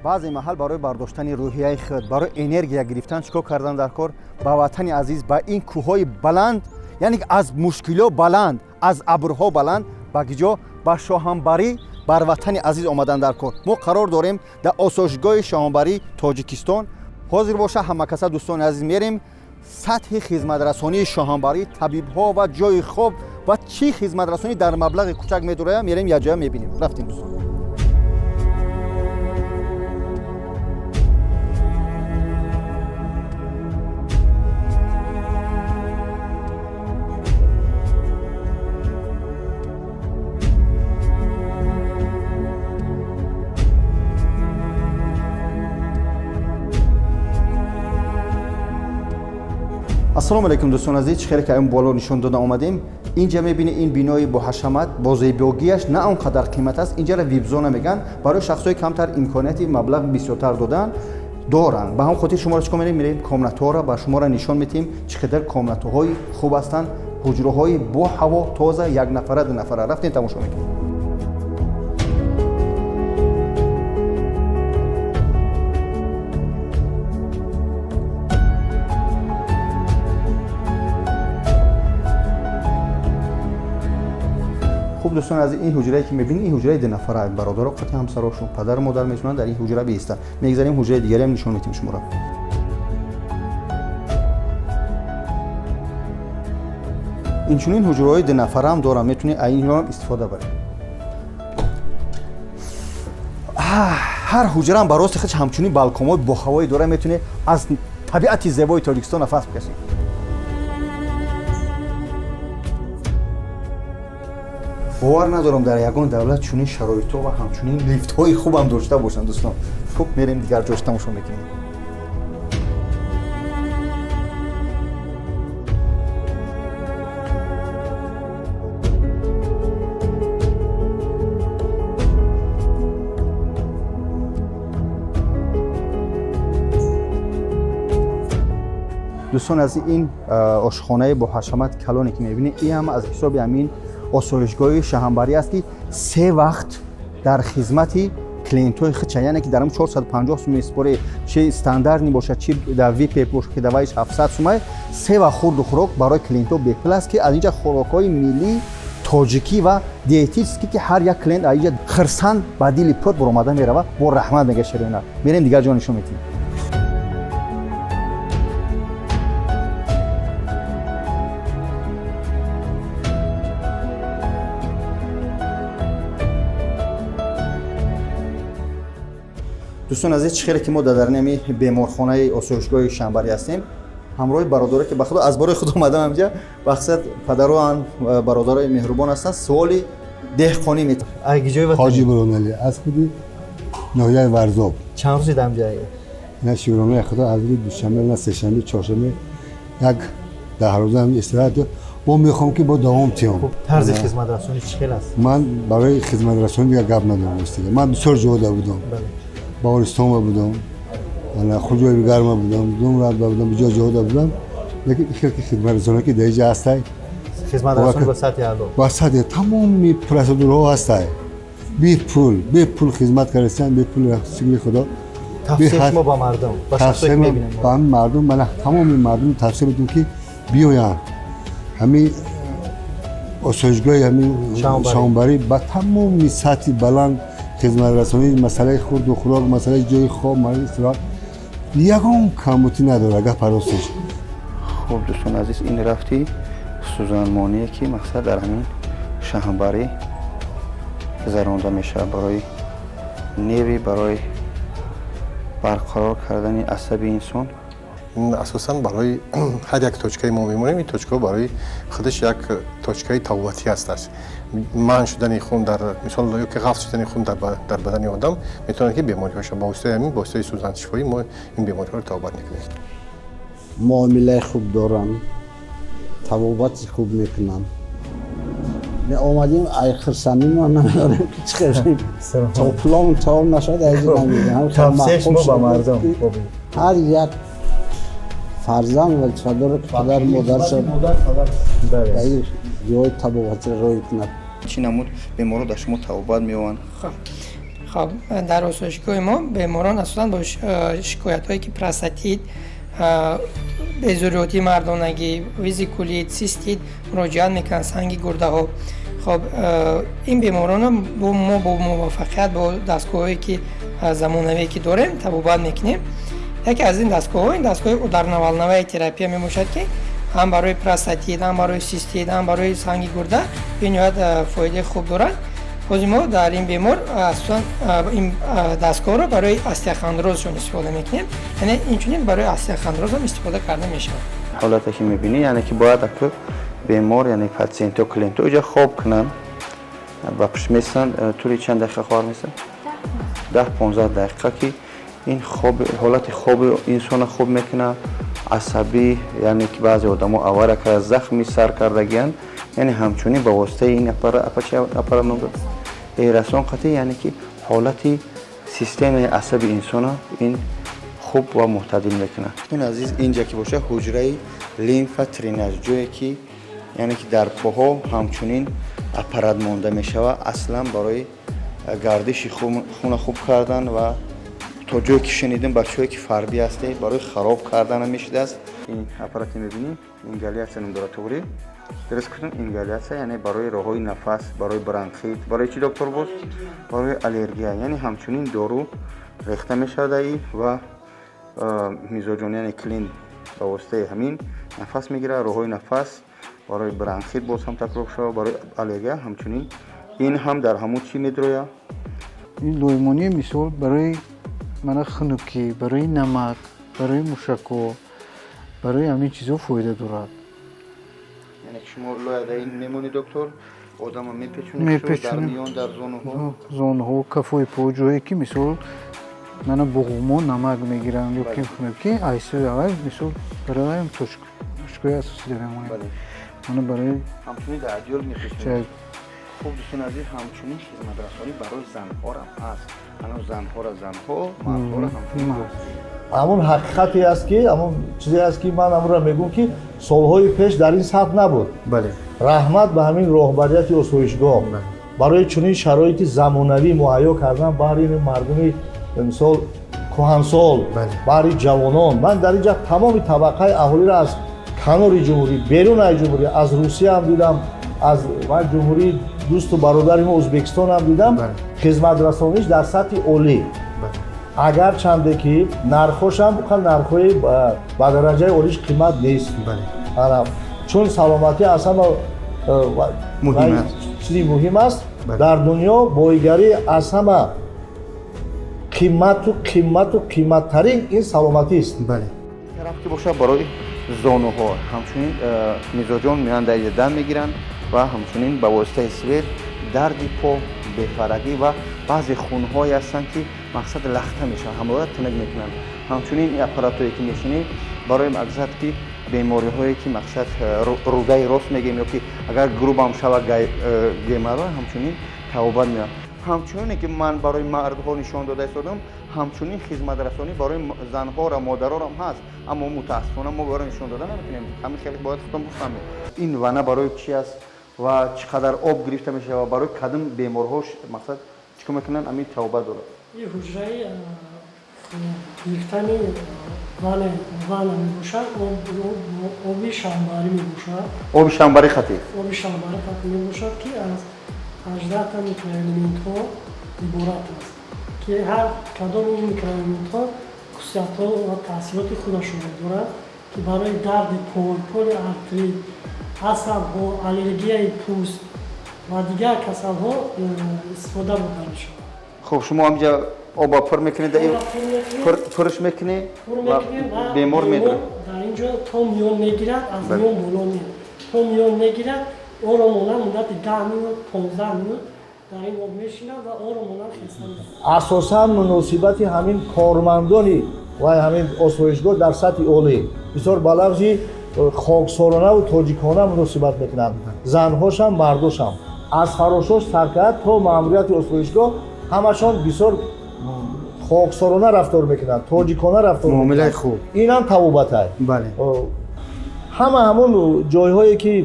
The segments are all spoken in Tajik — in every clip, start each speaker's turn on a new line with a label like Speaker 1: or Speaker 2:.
Speaker 1: баъзе маҳал барои бардоштани рӯҳияи худ, барои энергия гирифтан чикор кардан дар кор? Ба ватани азиз, ба ин кӯҳҳои баланд, яъне аз мушкило баланд, аз абрҳо баланд, ба гиҷо ба шоҳанбарӣ, бар ватани азиз омадан дар кор. мо қарор дорем дар осоишгоҳи шоҳанбарӣ Тоҷикистон. ҳозир боша ҳамакаса дӯстони азиз мерем сатҳи хизматрасонии шоҳанбарӣ, табибҳо ва ҷойи хоб ва чӣ хизматрасонӣ дар маблағи кӯчак медурояд, мерем якҷоя мебинем. рафтем дӯстон. ассалому алайкум дӯстон азиз, чӣ хеле ки ин боло нишон дода омадем. Инҷа мебинед ин бинои боҳашамат бо зебогиаш на он қадар қимат аст. Инҷаро вип-зона меган, барои шахсои камтар имконияти маблағ бисёртар додан доранд. Ба ҳам хотир шуморо чӣ кор мерем? Мерем комнатаҳоро ба шуморо нишон медиҳем чӣ қадар комнатаҳои хуб ҳастанд, ҳуҷраҳои бо ҳаво тоза, як нафара ду нафара. рафтем тамошо мекунем. خب دوستان از این حجره که می‌بینید این حجره دو نفره برادر و قطع همسراشون پدر و مادر میتونن در این حجره بیستن. میگذاریم حجره دیگری هم نشون میدیم شما را. این حجره‌های دو نفره هم دارن، میتونید این هم استفاده برید. هر حجره هم برای خودش همچنین بالکن با هوایی داره، میتونه از طبیعت زیبای تاجیکستان نفس بکشید. باور ندارم در یگان دولت چنین شرایط‌ها و همچنین لیفت‌های خوب هم داشته باشند دوستان. خب میریم دیگر جاش تماشا میکنیم. دوستان از این آشخانه با حشمت کلانی که میبینید این هم از حساب همین осоишгоҳи шаҳанбарӣ аст ки се вақт дар хизмати клиентҳои худша, яъне ки дарам 450 сум меспоре, чи стандарт мебошад, чи дар вип бошад ки даваиш 700 сум, се вақт хурду хӯрок барои клиентҳо беҳпул аст ки аз инҷа хӯрокҳои миллӣ тоҷикӣ ва диетически ки ҳар як клиент аз инҷа хирсанд ба дили пур баромада мерава, бо раҳмат мегашаронад. мерем дигар ҷо нишон медиҳем. دوستان عزیز، چه خیلی که ما در نمی بیمارخانه آسایشگاه شنبری هستیم. همراه برادری که بخدا از برای خود اومدم اینجا، مقصد پدران برادرای مهربان هستن. سوالی دهقانی میت. اگه جای وقت
Speaker 2: حاجی برونالی از خودی ناحیه ورزاب.
Speaker 1: چند روزی دم جایی؟
Speaker 2: نه شورانه خدا از روز دوشنبه نه سه‌شنبه چهارشنبه یک 10 روزه هم استراحت. ما میخوام که با دوام تیم.
Speaker 1: طرز خدمت رسانی چیکار است؟
Speaker 2: من برای خدمت رسانی دیگه گپ ندارم استاد. من بسیار جودا بودم. بله. باورستان بودم، من خودروی گرم بودم، دوم راه بودم، بجا جودا بودم. لیکن این که خدمت رسانی که دیگه هست.
Speaker 1: خدمت رسانی با سطح عالی. با
Speaker 2: سطح تمامی پروسیدورها هست. بی پول خدمت کردن، بی پول سیگری خدا.
Speaker 1: تفسیر ما با مردم، با شخصی میبینیم.
Speaker 2: با مردم، من تمامی مردم تفسیر بدم که بیاین. همین آسایشگاه همین شاهنبری با تمامی سطح بلند خدمت رسانی، مسئله خورد و خوراک، مسئله جای خواب، مسئله استراحت یکم کمبودی نداره اگه پرستش.
Speaker 1: خب دوستان عزیز، این رفتی سوزنمانیه که مقصد در همین شاهنبری گذرانده میشه برای نیروی برای برقرار کردن عصب انسان.
Speaker 3: اساساً برای هر یک توچکه ما میمونیم، این توچکه برای خودش یک توچکه تقویتی هست. منع شدن خون در مثال که غفل شدن خون در بدن آدم میتونه که بیماری باشه. با واسطه همین با واسطه سوزن شفایی ما این بیماری رو تقویت میکنیم.
Speaker 4: معامله خوب دارن، تقویت خوب میکنن. می آمدیم خرسندی ما نداریم که چخیریم تا پلان تا نشد ایجا نمیدیم.
Speaker 1: تفسیرش ما با مردم
Speaker 4: هر یک فرزند و چادر پدر مادر شد به این جای تبابت روی کند.
Speaker 1: چی نمود بیمارو در شما توبت میوان
Speaker 5: خب در آسایشگاه ما بیماران اصلا با شکایت‌هایی که پروستات، بیضوریاتی مردانگی، ویزیکولیت، سیستیت مراجعت میکنن، سنگ گرده ها. خب این بیماران ما با موافقت با دستگاهایی که زمانوی که داریم طبابت میکنیم. یکی از این دستگاه در نوع تراپی میباشد که هم برای پروستات، هم برای سیستیت، هم برای سنگ گرده به نهایت فایده خوب دارد. خود ما در این بیمار اصلا این دستگاه رو برای استخوان‌درازشون استفاده میکنیم، یعنی اینچنین برای استخوان‌دراز هم استفاده کرده میشه.
Speaker 6: حالتی که میبینی یعنی که باید که بیمار یعنی پاцієنت و کلینت اینجا خواب کنن و پیش میسن طوری چند دقیقه خوار میسن 10-15 دقیقه که این خواب حالت خواب انسان خوب میکنه. عصبی یعنی که بعضی آدم‌ها آواره که زخمی سر کردگیان یعنی همچنین با واسطه این اپارات رسان قطعی یعنی که حالت سیستم عصبی انسان این خوب و معتدل میکنه. این عزیز اینجا که باشه حجره لیمف تریناژ جایی که یعنی که در پاها همچنین اپارات مونده میشه و اصلا برای گردش خون خوب کردن و تا جایی که شنیدیم بچه‌ای که فردی هسته برای خراب کردن میشه است. این اپارات میبینی اینگالیاسیون نمیداراتوری درست کردن. اینگالیاسیون یعنی برای راههای نفس، برای برانکیت، برای چی دکتر بود؟ برای آلرژی. یعنی همچنین دارو ریخته میشه و میزوجون یعنی کلین با واسطه همین نفس میگیره. راههای نفس برای برانکیت باز هم تکرار شده، برای آلرژی همچنین این هم در همون چی میدروه.
Speaker 7: این لیمونی مثال برای من خنکی، برای نمک، برای مشکو، برای همین چیزا فایده دارد.
Speaker 6: یعنی شما لایده این میمونی دکتر آدم میپیچونی در میان در
Speaker 7: زون ها کفای پا جایی که مثال من بغومو نمک میگیرم یا که خنکی ایسه اول مثال برای هم تشکوی اساسی دارم. من برای
Speaker 6: همچنین در دیال میپیچونی. خوب دوستان عزیز همچنین خدمت رسانی برای زنها هم هست. هنوز زنها مردها همچنین
Speaker 4: همون حقیقتی است که همون چیزی است که من امروز میگم که سالهای پیش در این سطح نبود.
Speaker 1: بله.
Speaker 4: رحمت به همین راهبریت آسایشگاه برای چنین شرایط زمانوی مهیا کردن برای این مردم مثال کهنسال، برای جوانان. من در اینجا تمام طبقه اهالی را از کنار جمهوری، بیرون از جمهوری، از روسیه هم دیدم، از جمهوری دوست و برادر ما ازبکستان هم دیدم. خدمت رسانیش در سطح عالی. اگر چنده که نرخوش هم بخواد نرخوی با درجه عالیش قیمت نیست. چون سلامتی اصلا
Speaker 1: مهم است.
Speaker 4: چیزی مهم است. در دنیا بایگری از همه قیمت ترین این سلامتی است.
Speaker 1: بله.
Speaker 6: طرف که باشه برای زانو ها همچنین میزوجون میان در دم میگیرن و همچنین با واسطه سویر درد پا، بفرگی و بعضی خون‌هایی هستن که مقصد لخته میشن، همواره تنگ میکنن. همچنین این اپاراتایی که میشینی برای مقصد که بیماری‌هایی که مقصد روده راست میگیم یا که اگر گروب هم شود گیمارا همچنین توبت میاد. همچنین که من برای مردها نشان داده استادم همچنین خدمت رسانی برای زنها و مادرها هم هست، اما متاسفانه ما برای نشان داده نمیتونیم. همین خیلی باید خودم بفهمیم این ونه برای چی است و چقدر آب گرفته میشه و برای کدام بیمارهاش مقصد چیکار میکنن. همین توبه داره.
Speaker 8: این حجره گرفتن وان میبوشه، آبی شنباری میبوشه.
Speaker 6: آب شنباری خطی.
Speaker 8: آبی شنباری خطی میبوشه که از 18 تا میکرولیمنت ها عبارت است که هر کدام این میکرولیمنت ها خصوصیت ها و تاثیرات خودشون دارد که برای درد پول ارتری، عصب ها، آلرژی پوست و دیگر کسل ها استفاده بودن شد.
Speaker 6: خب شما همینجا آب پر میکنید، پرش میکنید و بیمار میدونه.
Speaker 8: در اینجا تا میون میگیرد، از میون بالا میاد. تا میون میگیرد، آرامانه مدت 10 minut 15 minut در این آب میشینند و آرامانه خسته میشن.
Speaker 4: اساساً مناسبت همین کارمندانی و همین آسایشگاه در سطح عالی بسیار بلغزی خاکسارانه و تاجیکانه مناسبت میکنند. زنهاش هم مرداش هم از فراشاش سرکرد تا ماموریت آسایشگاه همشان بسیار خاکسارانه رفتار میکنند، تاجیکانه رفتار میکنند.
Speaker 1: معامله خوب.
Speaker 4: این هم توبت است.
Speaker 1: بله.
Speaker 4: همون جایهایی که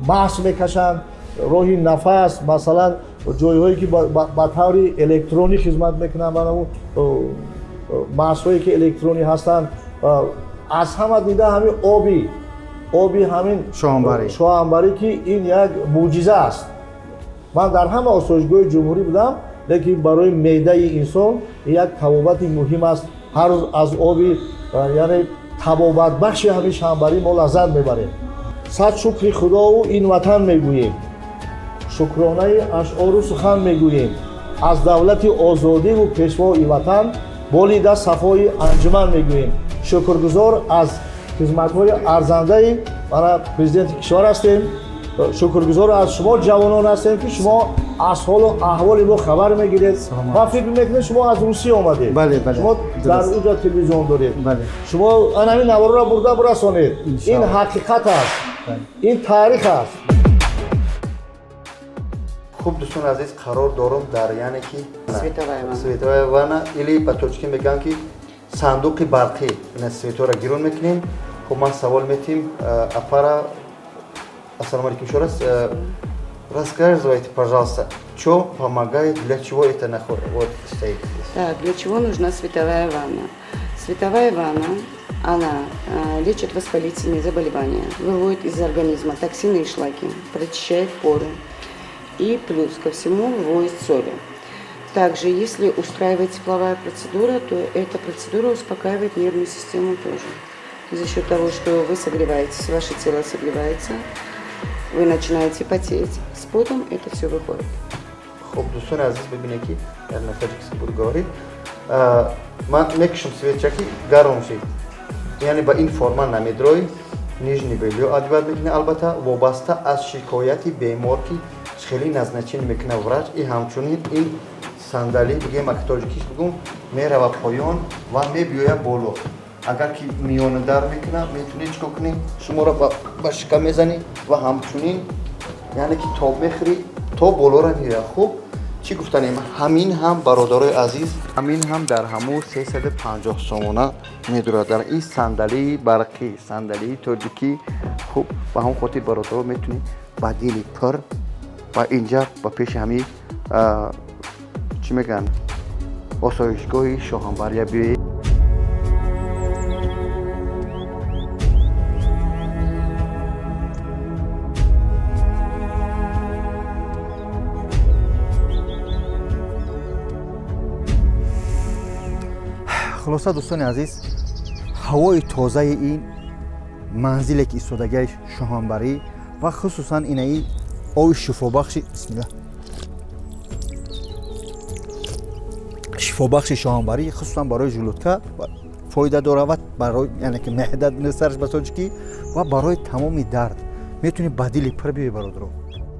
Speaker 4: بحث میکشند راهی نفس مثلا
Speaker 9: جایهایی که با طور الکترونی خدمت میکنن و محصولی که الکترونی هستند از همه دیده همین آبی همین شاهانبری که این یک معجزه است. من در همه آسایشگاه جمهوری بودم، لیکن برای معده انسان یک طبابت مهم است. هر روز از آبی یعنی طبابت بخش همین شاهانبری ما لذت میبریم. صد شکر خدا و این وطن میگوییم، شکرانه اشعار و سخن میگوییم. از دولت آزادی و پیشوای وطن بالیده صفای انجمن میگوییم. شکرگزار از خدمت‌های ارزنده برای پرزیدنت کشور هستیم. شکرگزار از شما جوانان هستیم که شما از حال و احوال ما خبر میگیرید. ما فکر میکنید شما از روسیه آمدید.
Speaker 1: بله.
Speaker 9: شما در اونجا تلویزیون دارید.
Speaker 1: بله.
Speaker 9: شما همین نوارا را برده برسانید. این حقیقت است. این تاریخ است.
Speaker 6: خوب دوستان عزیز، قرار دارم در یعنی که سویتوای وانا ایلی با توچکی میگن که صندوق برقی این سویتو را گیرون میکنیم. خب من سوال میتیم اپارا السلام алейкум еще раз. Рассказывайте, пожалуйста, что помогает, для чего это вот стоит здесь?
Speaker 10: Так, для чего нужна световая ванна? Световая ванна, она лечит воспалительные заболевания, выводит из организма токсины и шлаки, прочищает поры и плюс ко всему выводит соли. Также, если устраивает тепловая процедура, то эта процедура успокаивает нервную систему тоже. За счет того, что вы согреваетесь, ваше тело согревается, вы начинаете потеть, с потом это все выходит.
Speaker 6: خب دوستان عزیز ببینید که در نتیجه که بود گوارید من میکشم سویتچکی گرم شد، یعنی با این فرمان نمیدروی نیجنی بیلیو ادوار میکنه. البته وابسته از شکایتی بیمار که خیلی نزنچین میکنه وراج ای همچنین این صندلی بگیم اکتاجکیش بگم میره و پایان و میبیویه بالا. اگر که میانه در میکنه میتونی چکو کنی شما را با شکم میزنی و همچنین یعنی که تا بخری تا بالا را میره. خوب چی گفتنیم؟ همین هم برادرای عزیز، همین هم در همون 350 سومونه میدوره در این صندلی برقی، صندلی تاجیکی. خوب با هم خاطر برادرها میتونی با دیلی پر و اینجا با پیش همین چی میگن آسایشگاه شاهانبری بیایی.
Speaker 1: خلاصه دوستان عزیز، هوای تازه این منزل که ایستادگی شاهانبری و خصوصا اینایی آب شفابخش بسم الله شفابخش شاهانبری خصوصا برای ژلوتکا فایده داره و برای یعنی که معده نسرش بساجکی و برای تمام درد میتونی بدیل پر بیای برادرو.